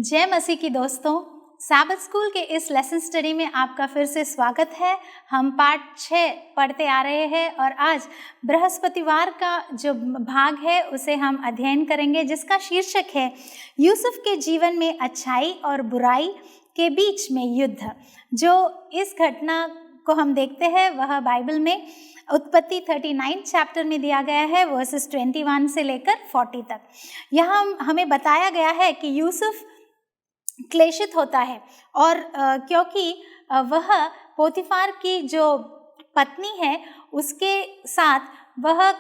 जय मसीह की दोस्तों, सैबथ स्कूल के इस लेसन स्टडी में आपका फिर से स्वागत है। हम पाठ 6 पढ़ते आ रहे हैं और आज बृहस्पतिवार का जो भाग है उसे हम अध्ययन करेंगे, जिसका शीर्षक है यूसुफ के जीवन में अच्छाई और बुराई के बीच में युद्ध। जो इस घटना को हम देखते हैं वह बाइबल में उत्पत्ति 39 चैप्टर में दिया गया है, वर्सेस 21 से लेकर 40 तक। यहाँ हमें बताया गया है कि यूसुफ क्लेशित होता है और क्योंकि वह पोतीफार की जो पत्नी है उसके साथ वह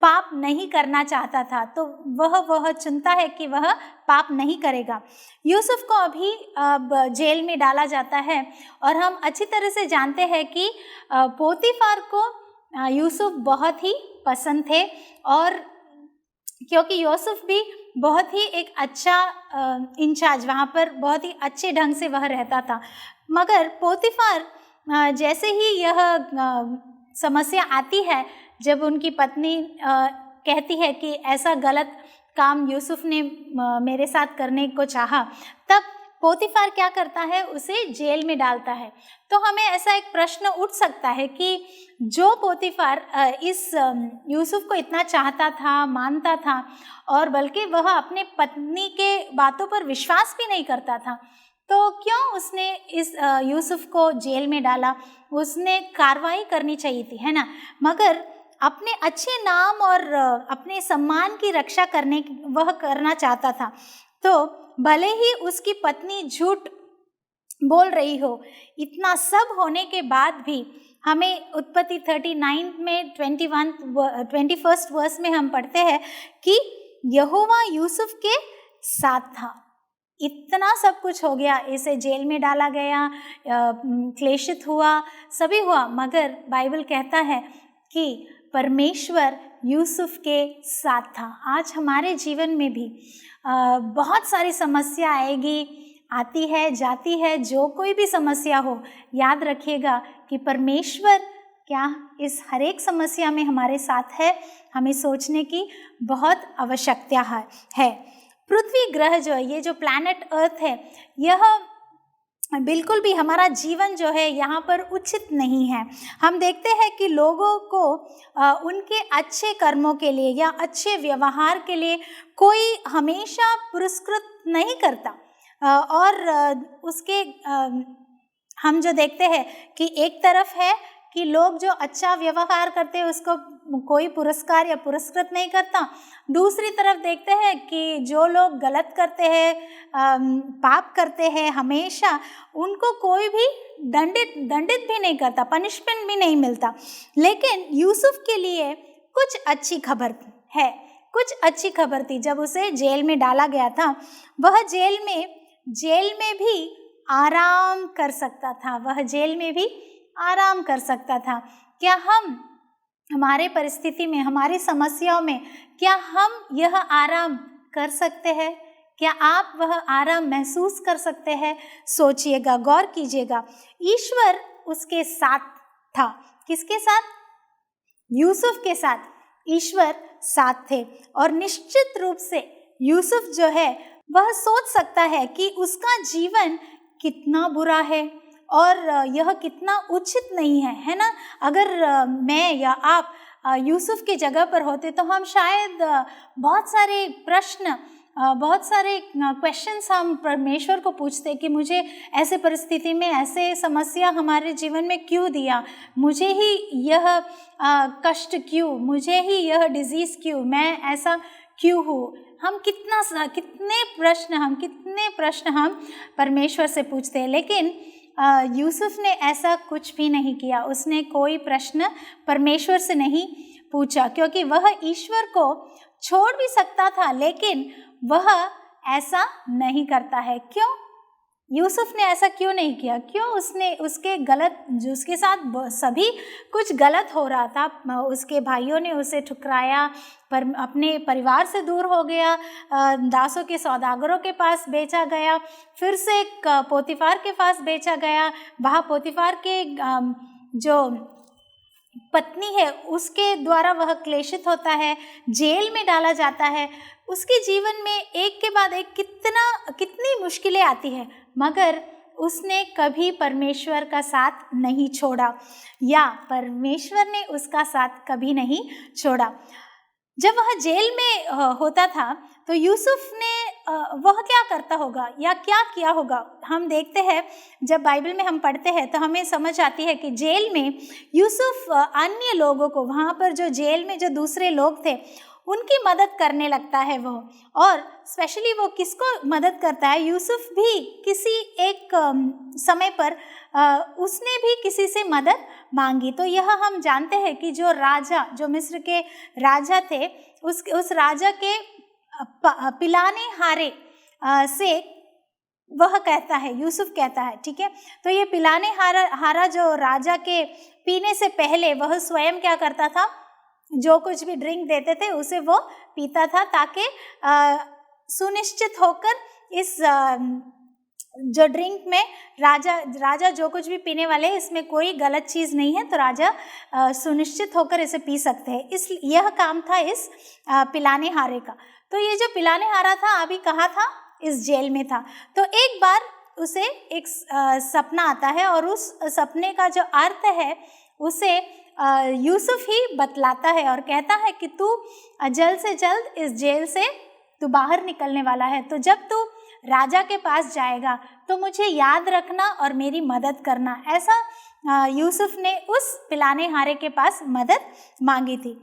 पाप नहीं करना चाहता था, तो वह चुनता है कि वह पाप नहीं करेगा। यूसुफ को अभी अब जेल में डाला जाता है और हम अच्छी तरह से जानते हैं कि पोतीफार को यूसुफ बहुत ही पसंद थे, और क्योंकि यूसुफ भी बहुत ही एक अच्छा इंचार्ज, वहाँ पर बहुत ही अच्छे ढंग से वह रहता था। मगर पोतीफार जैसे ही यह समस्या आती है, जब उनकी पत्नी कहती है कि ऐसा गलत काम यूसुफ ने मेरे साथ करने को चाहा, तब पोतीफार क्या करता है, उसे जेल में डालता है। तो हमें ऐसा एक प्रश्न उठ सकता है कि जो पोतीफार इस यूसुफ को इतना चाहता था, मानता था, और बल्कि वह अपने पत्नी के बातों पर विश्वास भी नहीं करता था, तो क्यों उसने इस यूसुफ को जेल में डाला? उसने कार्रवाई करनी चाहिए थी, है ना? मगर अपने अच्छे नाम और अपने सम्मान की रक्षा करने वह करना चाहता था। तो भले ही उसकी पत्नी झूठ बोल रही हो, इतना सब होने के बाद भी हमें उत्पत्ति 39 में 21 वर्स में हम पढ़ते हैं कि यहोवा यूसुफ के साथ था। इतना सब कुछ हो गया, इसे जेल में डाला गया, क्लेशित हुआ, सभी हुआ, मगर बाइबल कहता है कि परमेश्वर यूसुफ के साथ था। आज हमारे जीवन में भी बहुत सारी समस्या आती है, जाती है। जो कोई भी समस्या हो, याद रखिएगा कि परमेश्वर क्या इस हर एक समस्या में हमारे साथ है। हमें सोचने की बहुत आवश्यकता है। पृथ्वी ग्रह जो है, ये जो प्लैनेट अर्थ है, यह बिल्कुल भी हमारा जीवन जो है यहाँ पर उचित नहीं है। हम देखते हैं कि लोगों को उनके अच्छे कर्मों के लिए या अच्छे व्यवहार के लिए कोई हमेशा पुरस्कृत नहीं करता, और उसके हम जो देखते हैं कि एक तरफ है कि लोग जो अच्छा व्यवहार करते हैं उसको कोई पुरस्कार या पुरस्कृत नहीं करता। दूसरी तरफ देखते हैं कि जो लोग गलत करते हैं, पाप करते हैं, हमेशा उनको कोई भी दंडित भी नहीं करता, पनिशमेंट भी नहीं मिलता। लेकिन यूसुफ के लिए कुछ अच्छी खबर है, कुछ अच्छी खबर थी। जब उसे जेल में डाला गया था, वह जेल में भी आराम कर सकता था, वह जेल में भी आराम कर सकता था। क्या हम हमारे परिस्थिति में, हमारी समस्याओं में, क्या हम यह आराम कर सकते हैं? क्या आप वह आराम महसूस कर सकते हैं? सोचिएगा, गौर कीजिएगा। ईश्वर उसके साथ था। किसके साथ? यूसुफ के साथ ईश्वर साथ थे। और निश्चित रूप से यूसुफ जो है वह सोच सकता है कि उसका जीवन कितना बुरा है और यह कितना उचित नहीं है, है ना? अगर मैं या आप यूसुफ की जगह पर होते तो हम शायद बहुत सारे प्रश्न, बहुत सारे क्वेश्चंस हम परमेश्वर को पूछते कि मुझे ऐसे परिस्थिति में ऐसे समस्या हमारे जीवन में क्यों दिया, मुझे ही यह कष्ट क्यों, मुझे ही यह डिजीज़ क्यों, मैं ऐसा क्यों हूँ। हम कितने प्रश्न हम परमेश्वर से पूछते हैं। लेकिन यूसुफ ने ऐसा कुछ भी नहीं किया। उसने कोई प्रश्न परमेश्वर से नहीं पूछा, क्योंकि वह ईश्वर को छोड़ भी सकता था, लेकिन वह ऐसा नहीं करता है। क्यों यूसुफ ने ऐसा क्यों नहीं किया? क्यों उसने उसके गलत, जो उसके साथ सभी कुछ गलत हो रहा था, उसके भाइयों ने उसे ठुकराया, पर अपने परिवार से दूर हो गया, दासों के सौदागरों के पास बेचा गया, फिर से पोतीफार के पास बेचा गया। वहाँ पोतीफार के जो पत्नी है उसके द्वारा वह क्लेशित होता है, जेल में डाला जाता है, उसके जीवन में एक के बाद एक कितनी मुश्किलें आती है, मगर उसने कभी परमेश्वर का साथ नहीं छोड़ा या परमेश्वर ने उसका साथ कभी नहीं छोड़ा। जब वह जेल में होता था तो यूसुफ ने वह क्या करता होगा या क्या किया होगा, हम देखते हैं जब बाइबल में हम पढ़ते हैं तो हमें समझ आती है कि जेल में यूसुफ अन्य लोगों को, वहाँ पर जो जेल में जो दूसरे लोग थे उनकी मदद करने लगता है वो, और स्पेशली वो किसको मदद करता है, यूसुफ भी किसी एक समय पर उसने भी किसी से मदद मांगी। तो यह हम जानते हैं कि जो राजा, जो मिस्र के राजा थे, उस राजा के पिलाने हारे से वह कहता है, यूसुफ कहता है, ठीक है। तो ये पिलाने हारा जो राजा के पीने से पहले वह स्वयं क्या करता था, जो कुछ भी ड्रिंक देते थे उसे वो पीता था, ताकि सुनिश्चित होकर इस जो ड्रिंक में राजा जो कुछ भी पीने वाले हैं इसमें कोई गलत चीज़ नहीं है, तो राजा सुनिश्चित होकर इसे पी सकते हैं। यह काम था इस पिलाने हारे का। तो ये जो पिलाने हारा था अभी कहाँ था, इस जेल में था। तो एक बार उसे एक सपना आता है और उस सपने का जो अर्थ है उसे यूसुफ ही बतलाता है और कहता है कि तू जल्द से जल्द इस जेल से तू बाहर निकलने वाला है, तो जब तू राजा के पास जाएगा तो मुझे याद रखना और मेरी मदद करना। ऐसा यूसुफ ने उस पिलाने हारे के पास मदद मांगी थी।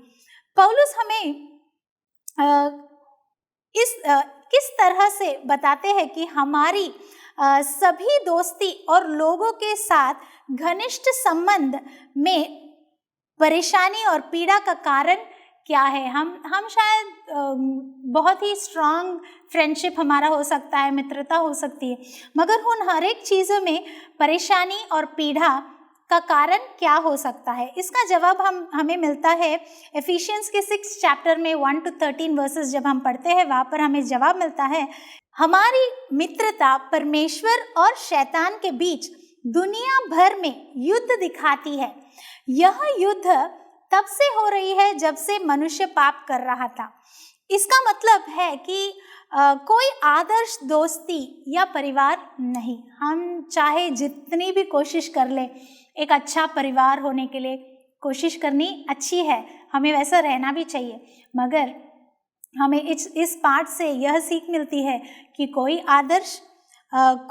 पौलुस हमें किस तरह से बताते हैं कि हमारी सभी दोस्ती और लोगों के साथ घनिष्ठ संबंध में परेशानी और पीड़ा का कारण क्या है। हम शायद बहुत ही स्ट्रांग फ्रेंडशिप हमारा हो सकता है, मित्रता हो सकती है, मगर उन हर एक चीज़ों में परेशानी और पीड़ा का कारण क्या हो सकता है, इसका जवाब हमें मिलता है एफिशियंस के 6 चैप्टर में 1 to 13 वर्सेस जब हम पढ़ते हैं वहाँ पर हमें जवाब मिलता है। हमारी मित्रता परमेश्वर और शैतान के बीच दुनिया भर में युद्ध दिखाती है। यह युद्ध तब से हो रही है जब से मनुष्य पाप कर रहा था। इसका मतलब है कि कोई आदर्श दोस्ती या परिवार नहीं। हम चाहे जितनी भी कोशिश कर ले, एक अच्छा परिवार होने के लिए कोशिश करनी अच्छी है, हमें वैसा रहना भी चाहिए, मगर हमें इस पाठ से यह सीख मिलती है कि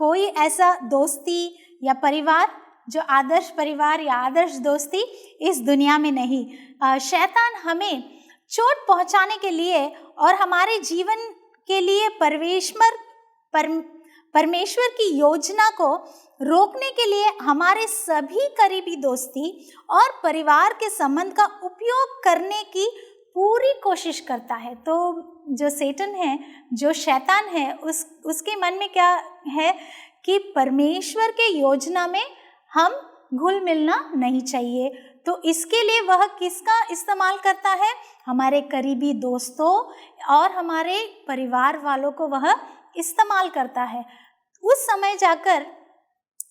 कोई ऐसा दोस्ती या परिवार जो आदर्श परिवार या आदर्श दोस्ती इस दुनिया में नहीं। शैतान हमें चोट पहुंचाने के लिए और हमारे जीवन के लिए परमेश्वर की योजना को रोकने के लिए हमारे सभी करीबी दोस्ती और परिवार के संबंध का उपयोग करने की पूरी कोशिश करता है। तो जो सेटन है, जो शैतान है, उसके मन में क्या है कि परमेश्वर के योजना में हम घुल मिलना नहीं चाहिए। तो इसके लिए वह किसका इस्तेमाल करता है, हमारे करीबी दोस्तों और हमारे परिवार वालों को वह इस्तेमाल करता है। उस समय जाकर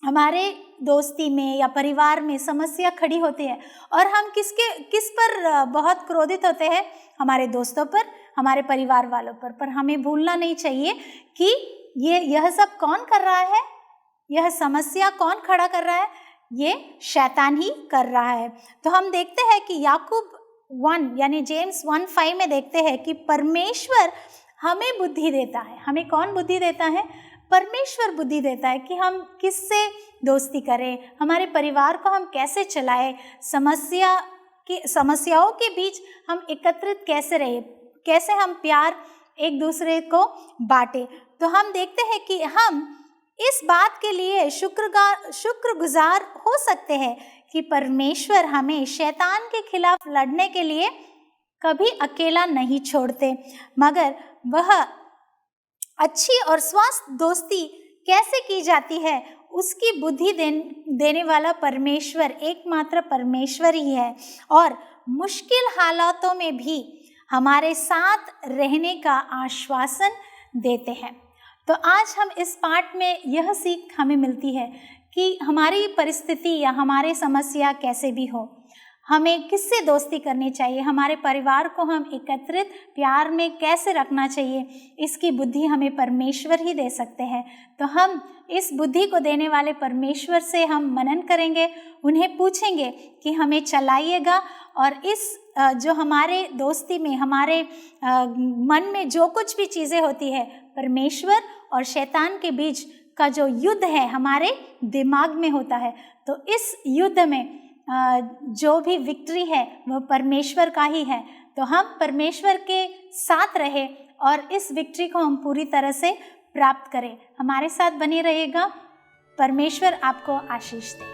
हमारे दोस्ती में या परिवार में समस्या खड़ी होती है और हम किस पर बहुत क्रोधित होते हैं, हमारे दोस्तों पर, हमारे परिवार वालों पर हमें भूलना नहीं चाहिए कि यह सब कौन कर रहा है, यह समस्या कौन खड़ा कर रहा है, ये शैतान ही कर रहा है। तो हम देखते हैं कि याकूब 1 यानी जेम्स 1:5 में देखते हैं कि परमेश्वर हमें बुद्धि देता है। हमें कौन बुद्धि देता है? परमेश्वर बुद्धि देता है कि हम किससे दोस्ती करें, हमारे परिवार को हम कैसे चलाएं, समस्याओं के बीच हम एकत्रित कैसे रहे, कैसे हम प्यार एक दूसरे को बांटे। तो हम देखते हैं कि हम इस बात के लिए शुक्रगुजार हो सकते हैं कि परमेश्वर हमें शैतान के खिलाफ लड़ने के लिए कभी अकेला नहीं छोड़ते, मगर वह अच्छी और स्वस्थ दोस्ती कैसे की जाती है उसकी बुद्धि देने वाला परमेश्वर एकमात्र परमेश्वर ही है, और मुश्किल हालातों में भी हमारे साथ रहने का आश्वासन देते हैं। तो आज हम इस पाठ में यह सीख हमें मिलती है कि हमारी परिस्थिति या हमारी समस्या कैसे भी हो, हमें किससे दोस्ती करनी चाहिए, हमारे परिवार को हम एकत्रित प्यार में कैसे रखना चाहिए, इसकी बुद्धि हमें परमेश्वर ही दे सकते हैं। तो हम इस बुद्धि को देने वाले परमेश्वर से हम मनन करेंगे, उन्हें पूछेंगे कि हमें चलाइएगा, और इस जो हमारे दोस्ती में, हमारे मन में जो कुछ भी चीज़ें होती है, परमेश्वर और शैतान के बीच का जो युद्ध है हमारे दिमाग में होता है। तो इस युद्ध में जो भी विक्ट्री है वह परमेश्वर का ही है। तो हम परमेश्वर के साथ रहे और इस विक्ट्री को हम पूरी तरह से प्राप्त करें। हमारे साथ बने रहिएगा। परमेश्वर आपको आशीष दे।